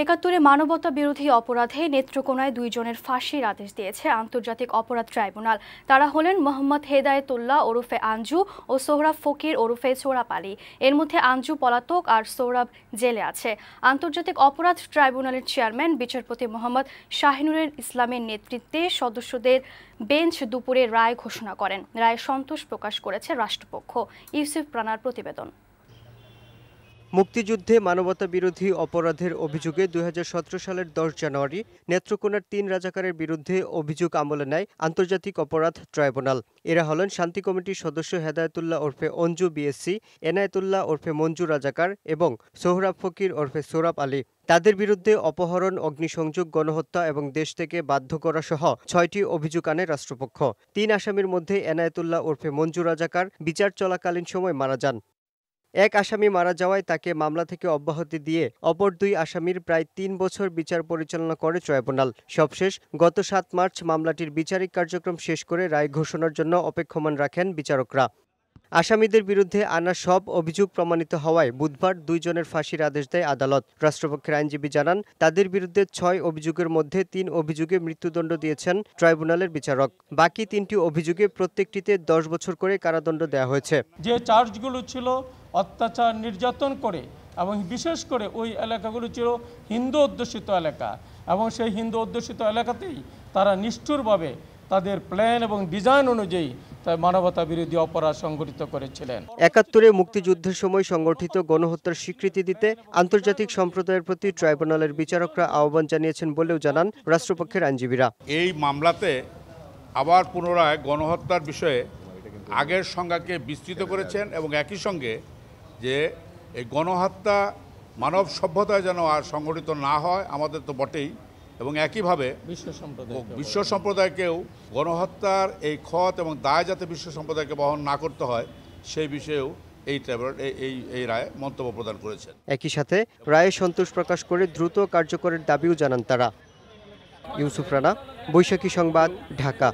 একাত্তরে মানবতা বিরোধী অপরাধে নেত্রকোনায় 2 জনের ফাঁসির আদেশ দিয়েছে আন্তর্জাতিক অপরাধ ট্রাইব্যুনাল। তারা হলেন মোহাম্মদ হেদায়েতুল্লাহ ওরফে আঞ্জু ও সোহরাব ফকির ওরফে সোরাব আলী। এর মধ্যে আঞ্জু পলাতক আর সোহরাব জেলে আছে। আন্তর্জাতিক অপরাধ ট্রাইব্যুনালের চেয়ারম্যান বিচারপতি মোহাম্মদ শাহিনুর ইসলামের নেতৃত্বে সদস্যদের বেঞ্চ দুপুরে রায় ঘোষণা করেন। রায়ে সন্তোষ প্রকাশ করেছে রাষ্ট্রপক্ষ। ইউসুফ রানার প্রতিবেদন। মুক্তিযুদ্ধে মানবতা বিরোধী অপরাধের অভিযোগে 2017 সালের 10 জানুয়ারি নেত্রকোনার 3 রাজাকারের বিরুদ্ধে অভিযোগ আমলে নেয় আন্তর্জাতিক অপরাধ ট্রাইব্যুনাল। এরা হলেন শান্তি কমিটির সদস্য হেদায়েতুল্লাহ ওরফে অঞ্জু বিএসসি, এনায়েতুল্লাহ ওরফে মঞ্জু রাজাকার এবং সোহরাব ফকির ওরফে সোরাব আলী। তাদের বিরুদ্ধে অপহরণ, অগ্নিসংযোগ, গণহত্যা এবং দেশ থেকে বাধ্য করা সহ 6টি অভিযোগ আনে রাষ্ট্রপক্ষ। 3 আসামির মধ্যে এনায়েতুল্লাহ ওরফে মঞ্জু রাজাকার বিচার চলাকালীন সময় মারা যান। এক আসামি মারা যাওয়ায় তাকে মামলা থেকে অব্যাহতি দিয়ে অপর 2 আসামির প্রায় 3 বছর বিচার পরিচালনা করে ট্রাইব্যুনাল। সবশেষ গত 7 মার্চ মামলাটির বিচারিক কার্যক্রম শেষ করে রায় ঘোষণার জন্য অপেক্ষমান রাখেন বিচারকরা। আসামিদের বিরুদ্ধে আনা সব অভিযোগ প্রমাণিত হওয়ায় বুধবার 2 জনের ফাঁসির আদেশ দেয় আদালত। রাষ্ট্রপক্ষের আইনজীবী জানান, তাদের বিরুদ্ধে 6 অভিযোগের মধ্যে 3 অভিযোগে মৃত্যুদণ্ড দিয়েছেন ট্রাইব্যুনালের বিচারক। বাকি 3টি অভিযোগে প্রত্যেকটিতে 10 বছর করে কারাদণ্ড দেওয়া হয়েছে। যে চার্জগুলো ছিল অত্যাচার, নির্যাতন করে, এবং বিশেষ করে ওই এলাকাগুলো ছিল হিন্দু অধ্যুষিত এলাকা, এবং সেই হিন্দু অধ্যুষিত এলাকাতেই তারা নিষ্ঠুরভাবে তাদের প্ল্যান এবং ডিজাইন অনুযায়ী মানবতা বিরোধী অপরাধ সংগঠিত করেছিলেন। 71-এ মুক্তিযুদ্ধের সময় সংগঠিত গণহত্যার স্বীকৃতি দিতে আন্তর্জাতিক সম্প্রদায়ের প্রতি ট্রাইব্যুনালের বিচারকরা আহ্বান জানিয়েছেন বলেও জানান রাষ্ট্রপক্ষের আইনজীবীরা। এই মামলাতে আবার পুনরায় গণহত্যার বিষয়ে আগের সংজ্ঞাকে বিস্তৃত করেছেন এবং একই সঙ্গে যে এই গণহত্যা মানব সভ্যতায় যেন আর সংগঠিত না হয় আমাদের তো বটেই, এবং একইভাবে বিশ্ব সম্প্রদায়কেও গণহত্যার এই ক্ষত এবং দায় যাতে বিশ্ব সম্প্রদায়কে বহন না করতে হয় সেই বিষয়েও এই রায়ে মন্তব্য প্রদান করেছেন। একই সাথে রায়ে সন্তোষ প্রকাশ করে দ্রুত কার্যকরের দাবিও জানান তারা। ইউসুফ রানা, বৈশাখী সংবাদ, ঢাকা।